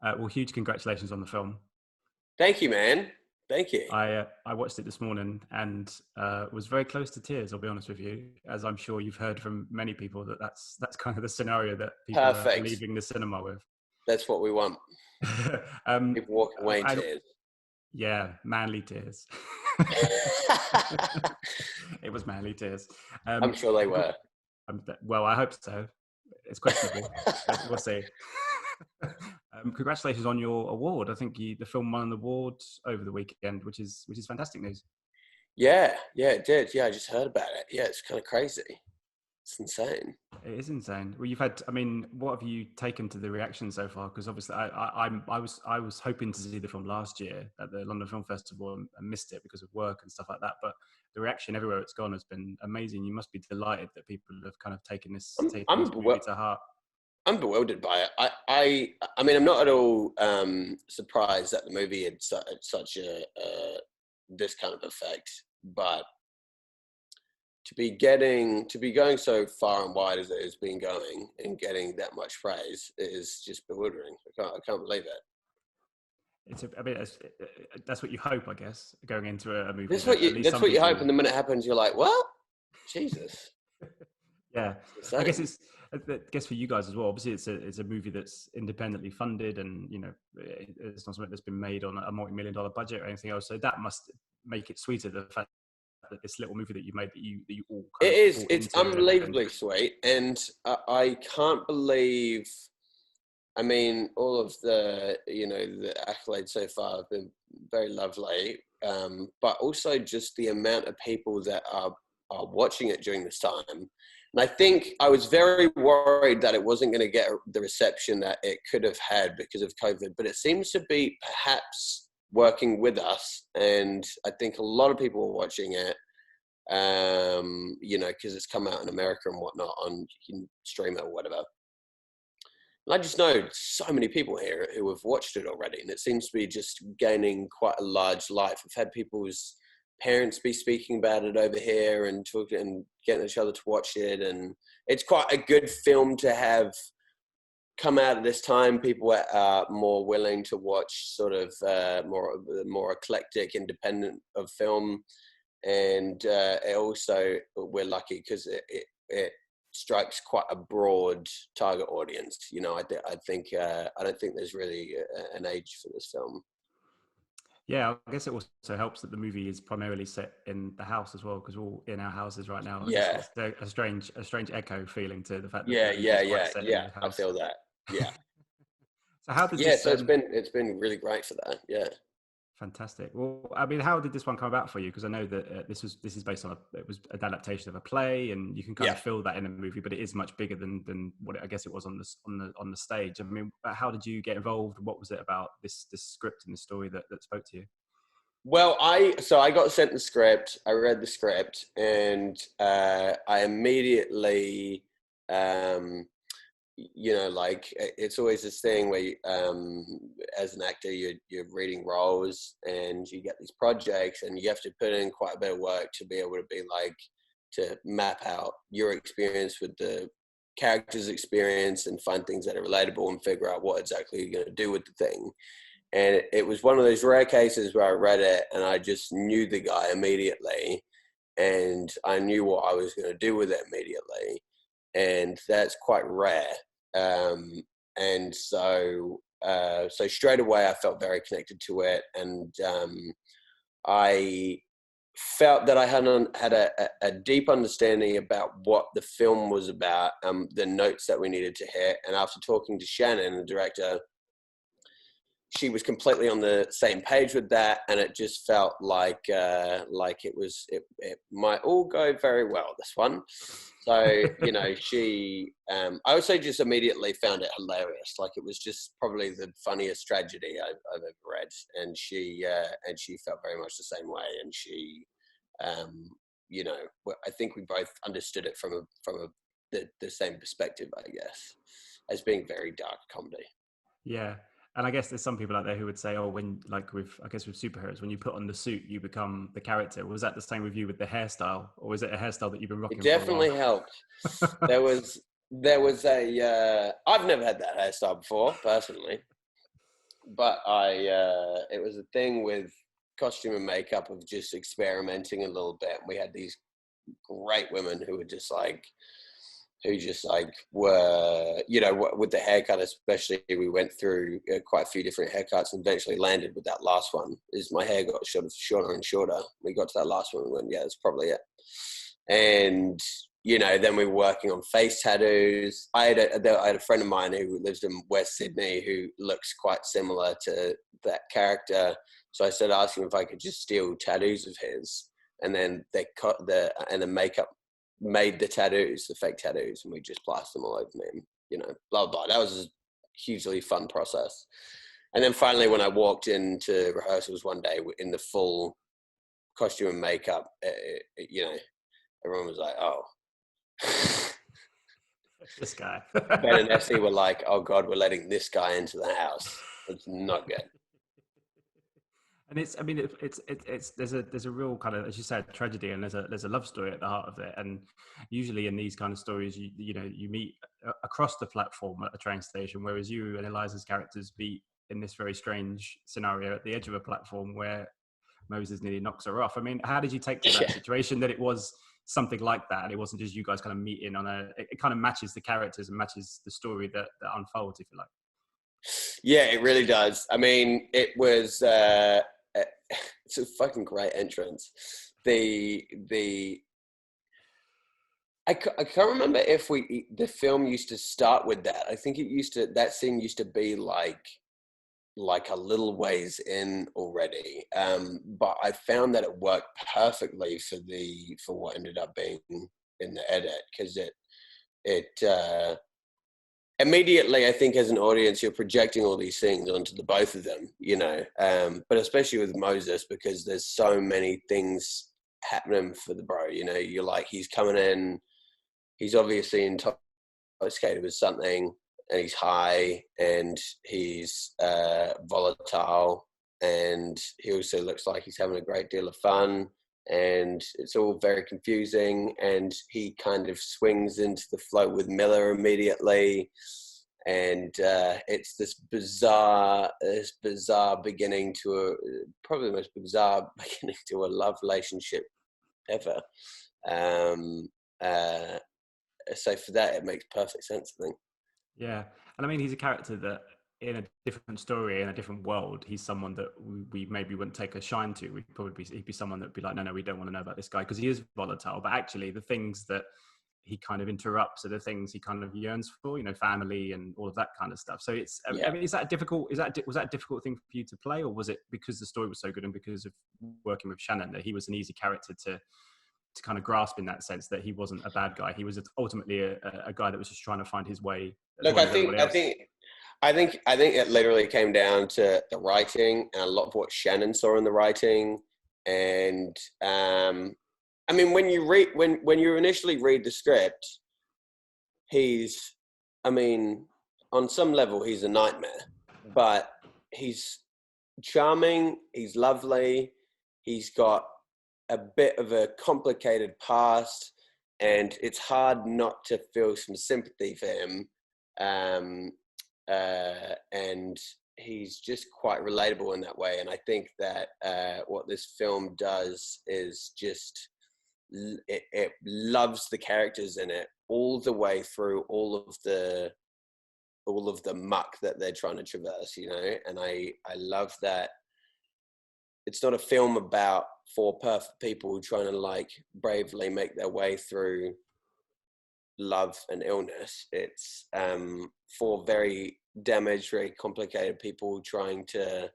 Well, huge congratulations on the film. Thank you, man. Thank you. I watched it this morning and was very close to tears. I'll be honest with you, as I'm sure you've heard from many people that's kind of the scenario that people are Perfect. leaving the cinema with. That's what we want. People walking away in tears. Yeah, manly tears. It was manly tears. I'm sure they were. Well, I hope so. It's questionable. But we'll see. Congratulations on your award. I think the film won an award over the weekend, which is fantastic news. Yeah, it did. Yeah, I just heard about it. Yeah, it's kind of crazy. It's insane. It is insane. Well, what have you taken to the reaction so far? Because obviously, I was hoping to see the film last year at the London Film Festival and missed it because of work and stuff like that. But the reaction everywhere it's gone has been amazing. You must be delighted that people have kind of taken this movie to heart. I'm bewildered by it. I mean, I'm not at all surprised that the movie had such a this kind of effect, but to be going so far and wide as it has been going and getting that much praise is just bewildering. I can't believe it. That's what you hope, I guess, going into a movie. That's what you hope, and the minute it happens, you're like, well, Jesus. Yeah, I guess for you guys as well. Obviously, it's a movie that's independently funded, and it's not something that's been made on a multi-million-dollar budget or anything else. So that must make it sweeter. The fact that this little movie that you made that you all it's unbelievably sweet, and I can't believe. I mean, all of the the accolades so far have been very lovely, but also just the amount of people that are watching it during this time. And I think I was very worried that it wasn't going to get the reception that it could have had because of COVID, but it seems to be perhaps working with us. And I think a lot of people are watching it, because it's come out in America and whatnot on you can stream it or whatever. And I just know so many people here who have watched it already, and it seems to be just gaining quite a large life. I've had people's parents be speaking about it over here and talking and getting each other to watch it, and it's quite a good film to have come out at this time. People are more willing to watch sort of more eclectic, independent of film, and it also we're lucky because it strikes quite a broad target audience. I think I don't think there's really an age for this film. Yeah, I guess it also helps that the movie is primarily set in the house as well, because we're all in our houses right now. Yeah, it's a strange echo feeling to the fact that yeah. I feel that. Yeah. So how did this? So it's been really great for that. Yeah. Fantastic. Well, I mean, how did this one come about for you? Because I know that this is based on an adaptation of a play, and you can kind of feel that in a movie, but it is much bigger than what I guess it was on the stage. I mean, how did you get involved? What was it about this script and the story that spoke to you? Well, I got sent the script. I read the script, and I immediately. It's always this thing where you, as an actor you're reading roles and you get these projects and you have to put in quite a bit of work to be able to be like to map out your experience with the character's experience and find things that are relatable and figure out what exactly you're going to do with the thing. And it was one of those rare cases where I read it and I just knew the guy immediately and I knew what I was going to do with it immediately. And that's quite rare. And so straight away I felt very connected to it. And I felt that I had a deep understanding about what the film was about, the notes that we needed to hit. And after talking to Shannon, the director, she was completely on the same page with that, and it just felt like it might all go very well, this one. So she I also just immediately found it hilarious. Like it was just probably the funniest tragedy I've ever read, and she felt very much the same way. And she I think we both understood it from the same perspective, I guess, as being very dark comedy. Yeah. And I guess there's some people out there who would say, with superheroes, when you put on the suit, you become the character. Was that the same with you with the hairstyle, or was it a hairstyle that you've been rocking? It definitely helped. There was a, I've never had that hairstyle before, personally. but it was a thing with costume and makeup of just experimenting a little bit. We had these great women who were, with the haircut especially, we went through quite a few different haircuts and eventually landed with that last one. Is my hair got shorter and shorter. We got to that last one and went, yeah, that's probably it. And then we were working on face tattoos. I had a friend of mine who lives in West Sydney who looks quite similar to that character. So I started asking if I could just steal tattoos of his, and then they cut the makeup made the tattoos, the fake tattoos, and we just plastered them all over me. Blah blah. That was a hugely fun process. And then finally, when I walked into rehearsals one day in the full costume and makeup, everyone was like, "Oh." This guy. Ben and Essie were like, "Oh God, we're letting this guy into the house. It's not good." And there's a real kind of, as you said, tragedy, and there's a love story at the heart of it. And usually in these kind of stories, you meet across the platform at a train station, whereas you and Eliza's characters meet in this very strange scenario at the edge of a platform where Moses nearly knocks her off. I mean, how did you take to that situation, that it was something like that, and it wasn't just you guys kind of meeting on it kind of matches the characters and matches the story that unfolds, if you like? Yeah, it really does. I mean, it was it's a fucking great entrance. I can't remember if the film used to start with that. I think that scene used to be like a little ways in already. But I found that it worked perfectly for what ended up being in the edit, because it immediately, I think, as an audience, you're projecting all these things onto the both of them, but especially with Moses, because there's so many things happening for the bro. You're like, he's coming in, he's obviously intoxicated with something, and he's high, and he's volatile, and he also looks like he's having a great deal of fun, and it's all very confusing, and he kind of swings into the flow with Milla immediately, and it's this bizarre beginning to probably the most bizarre beginning to a love relationship ever. So for that, it makes perfect sense, I think. Yeah, and I mean, he's a character that, in a different story, in a different world, he's someone that we maybe wouldn't take a shine to. He'd be someone that'd be like, no, we don't want to know about this guy because he is volatile. But actually, the things that he kind of interrupts are the things he kind of yearns for, family and all of that kind of stuff. So it's, I mean, is that difficult? Was that a difficult thing for you to play, or was it because the story was so good and because of working with Shannon that he was an easy character to kind of grasp, in that sense that he wasn't a bad guy? He was ultimately a guy that was just trying to find his way. Look, I think it literally came down to the writing and a lot of what Shannon saw in the writing. And I mean, when you initially read the script, on some level, he's a nightmare, but he's charming, he's lovely, he's got a bit of a complicated past, and it's hard not to feel some sympathy for him. And he's just quite relatable in that way. And I think that what this film does is just it loves the characters in it all the way through all of the muck that they're trying to traverse, and I love that it's not a film about four perfect people trying to bravely make their way through love and illness. It's four very damaged, very complicated people trying to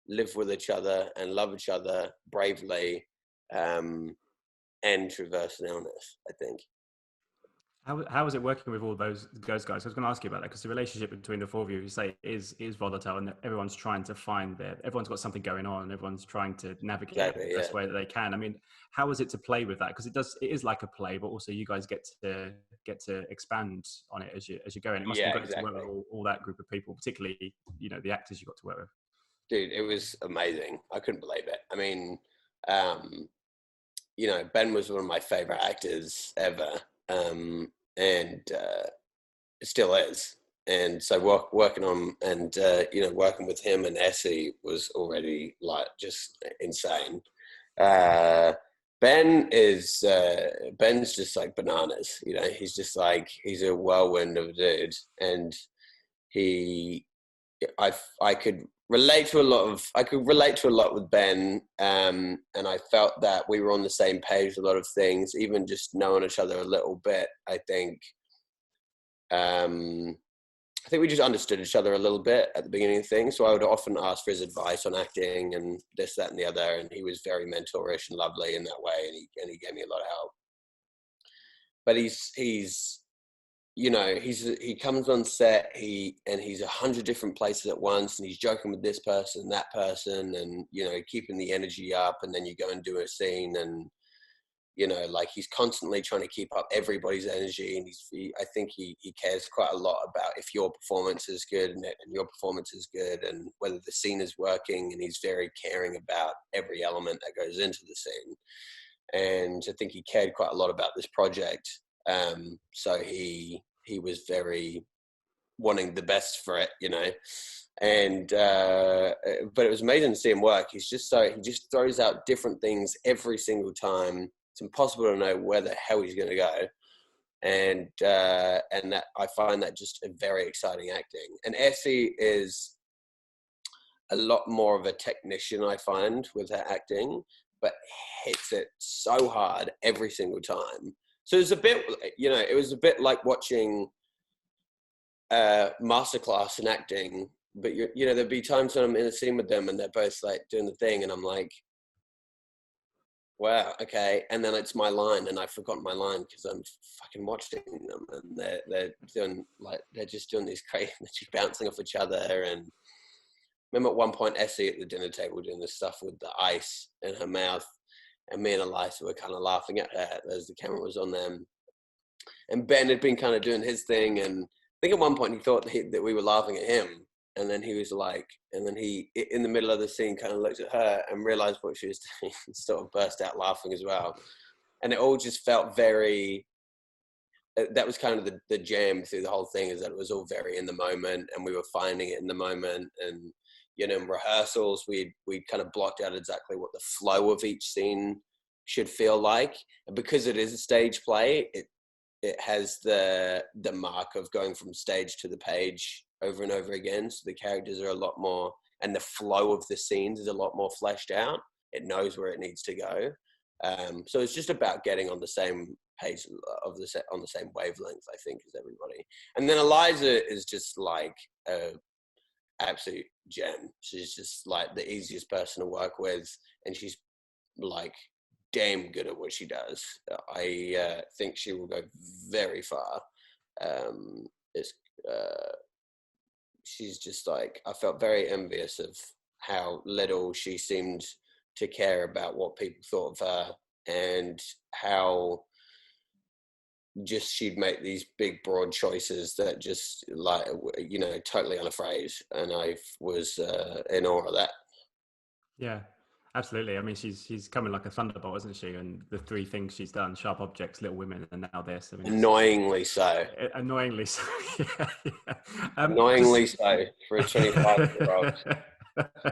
live with each other and love each other bravely, and traverse an illness, I think. How is it working with all those guys? I was going to ask you about that, because the relationship between the four of you, you say, is volatile, and everyone's trying to everyone's got something going on, and everyone's trying to navigate the best way that they can. I mean, how is it to play with that? Because it is like a play, but also you guys get to expand on it as you go. And it must be great to work with all that group of people, particularly the actors you got to work with. Dude, it was amazing. I couldn't believe it. I mean, Ben was one of my favorite actors ever. And it still is. and so working on and working with him and Essie was already like just insane. Ben's just like bananas, he's just like, he's a whirlwind of a dude, and I could relate to a lot with Ben, and I felt that we were on the same page with a lot of things, even just knowing each other a little bit. I think we just understood each other a little bit at the beginning of things. So I would often ask for his advice on acting and this, that, and the other. And he was very mentorish and lovely in that way. And he gave me a lot of help. But he comes on set, he's 100 different places at once, and he's joking with this person, that person, and, keeping the energy up. And then you go and do a scene, and, like, he's constantly trying to keep up everybody's energy. And I think he cares quite a lot about if your performance is good and your performance is good, and whether the scene is working. And he's very caring about every element that goes into the scene. And I think he cared quite a lot about this project. So he was very wanting the best for it, and but it was amazing to see him work. He just throws out different things every single time. It's impossible to know where the hell he's going to go, and that I find that just a very exciting acting. And Essie is a lot more of a technician, I find, with her acting, but hits it so hard every single time. So it was a bit, it was a bit like watching a masterclass in acting. But there'd be times when I'm in a scene with them and they're both like doing the thing, and I'm like, wow, okay. And then it's my line, and I forgot my line because I'm fucking watching them, and they're doing they're just doing these crazy, they're just bouncing off each other. And remember at one point Essie at the dinner table doing this stuff with the ice in her mouth, and me and Eliza were kind of laughing at her as the camera was on them. And Ben had been kind of doing his thing, and I think at one point he thought that we were laughing at him. And then he was like, and then he, in the middle of the scene, kind of looked at her and realized what she was doing and sort of burst out laughing as well. And it all just felt very, that was kind of the jam through the whole thing, is that it was all very in the moment, and we were finding it in the moment. And, in rehearsals, we kind of blocked out exactly what the flow of each scene should feel like. And because it is a stage play, it has the mark of going from stage to the page over and over again. So the characters are a lot more, and the flow of the scenes is a lot more fleshed out. It knows where it needs to go. So it's just about getting on the same page on the same wavelength, I think, as everybody. And then Eliza is just like a absolute gem. She's just like the easiest person to work with, and she's like damn good at what she does. I think she will go very far. She's just like, I felt very envious of how little she seemed to care about what people thought of her, and how just she'd make these big broad choices that just like, totally unafraid. And I was in awe of that. Yeah, absolutely. I mean, she's coming like a thunderbolt, isn't she? And the three things she's done: Sharp Objects, Little Women, and now this. I mean, annoyingly so. Annoyingly so. Yeah. Annoyingly so for a 25-year-old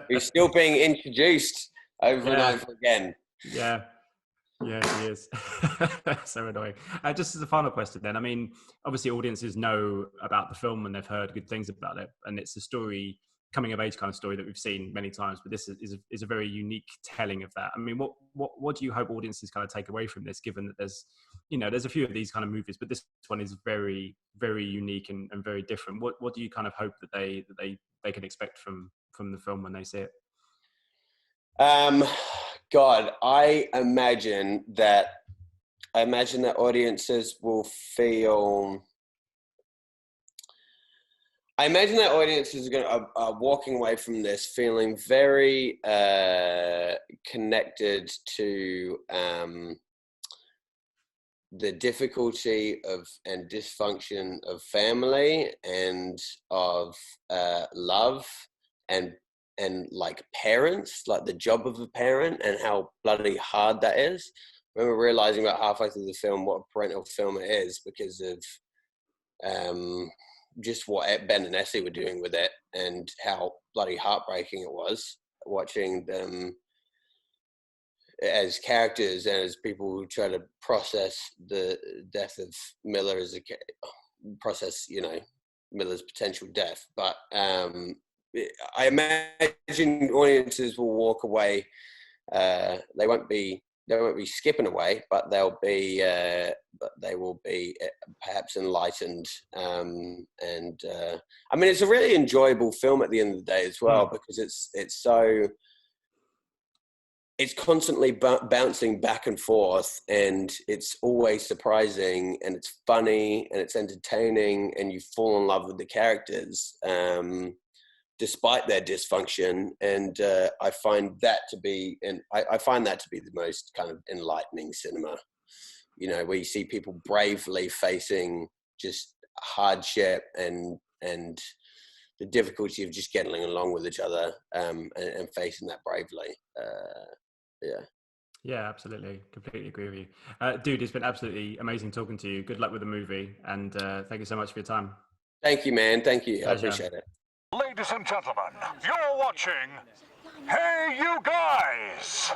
who's still being introduced over and over again. Yeah. Yeah, she is. So annoying. Just as a final question then, I mean, obviously audiences know about the film and they've heard good things about it, and it's a story, coming of age kind of story that we've seen many times, but this is a very unique telling of that. I mean, what do you hope audiences kind of take away from this, given that there's a few of these kind of movies, but this one is very, very unique and very different. What do you kind of hope that they can expect from the film when they see it? God, I imagine that audiences will feel. I imagine that audiences are walking away from this feeling very connected to the difficulty and dysfunction of family, and of love, and like parents, like the job of a parent, and how bloody hard that is. I remember realizing about halfway through the film what a parental film it is, because of just what Ben and Essie were doing with it, and how bloody heartbreaking it was watching them as characters and as people who try to process the death of Milla as process, Milla's potential death. But I imagine audiences will walk away. They won't be skipping away, but they will be perhaps enlightened. And I mean, it's a really enjoyable film at the end of the day as well, because it's constantly bouncing back and forth, and it's always surprising, and it's funny, and it's entertaining, and you fall in love with the characters despite their dysfunction. And I find that to be the most kind of enlightening cinema, where you see people bravely facing just hardship and the difficulty of just getting along with each other, and facing that bravely. Yeah, absolutely. Completely agree with you. Dude, it's been absolutely amazing talking to you. Good luck with the movie. And thank you so much for your time. Thank you, man. Thank you. Pleasure. I appreciate it. Ladies and gentlemen, you're watching Hey You Guys!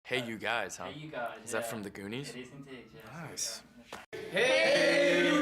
Hey You Guys, huh? Hey You Guys. Is that from the Goonies? It is indeed, yeah. Nice. Hey You